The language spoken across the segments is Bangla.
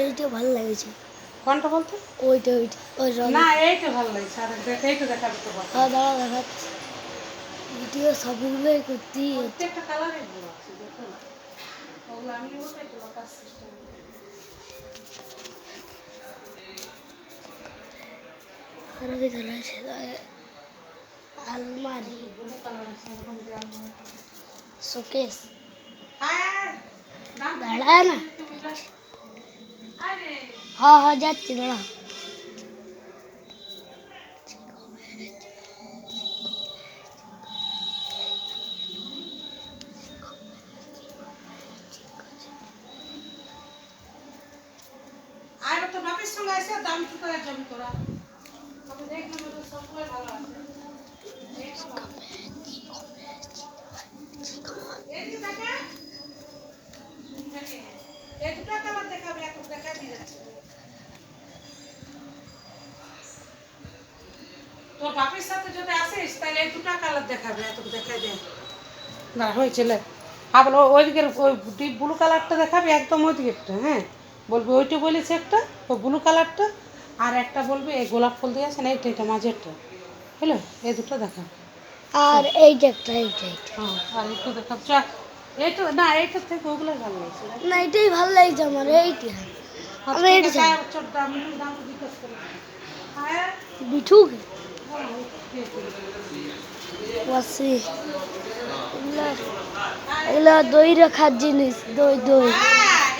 এইটা ভালো লাগছে। কোনটা বলতে? ওইটা ওই না এইটা ভালো লাগছে, আর এইটা দেখাবি তো বল। দাঁড়া দেখাচ্ছি। ভিডিও সবগুলোই করতেই হচ্ছে। প্রত্যেকটা কালারে ভালো আছে, দেখো না ওগুলো আমি ওটাই তো কাজ সিস্টেম। আর আমি ধরেছে আলমারি, ব্লু কালার আছে এরকম যে আলমারি। শোকেস। হ্যাঁ দাঁড়া না। আরে হ্যাঁ যাচ্ছি, দাঁড়া। আর তো বাপের সঙ্গে এসে দাম কি করে জমি করা, তবে দেখলাম তো সবগুলো ভালো আছে। এই যে দেখা এই দুটো কালার দেখাবে, এখন দেখা দিয়ে যাচ্ছে। তোর বাপের সাথে যদি আসিস তাহলে এই দুটো কালার দেখাবে, এত দেখাই দে না হয়েছিল। আবার ওই দিকের ওই ডিপ ব্লু কালারটা দেখাবি, একদম ওই দিকেরটা। হ্যাঁ বলবি ওইটা বলেছে একটা, ওই ব্লু কালারটা, আর একটা বলবি এই গোলাপ ফুল দিয়ে আছে না, এইটা এটা মাঝেরটা। হ্যালো, এই দুটো দেখাবো। আর এইটা একটা, এইটা হ্যাঁ আর একটু দেখাবো, চল। এইটা না, এইটার থেকে ওগুলো ভালো লাগছে। না, এটাই ভালো লাগছে আমার। এইটা আমি এইটা চাই। দাম দাম জিজ্ঞেস করি। হ্যাঁ বিঠুক ওয়াসি, এগুলা দই রাখার জিনিস। দই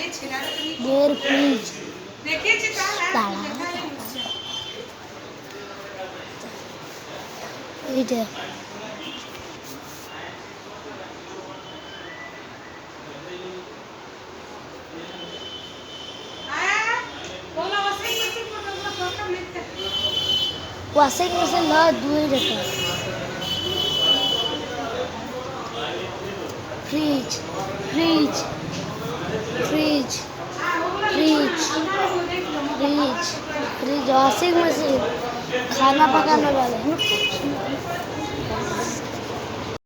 এই ছেলেরা দইয়ের ফ্রিজ। দেখেছি দাঁড়া, এইটা ওয়াশিং মেশিন নয়, দই রাখা। Fridge fridge fridge fridge fridge fridge, washing machine, खाना पकाने वाले।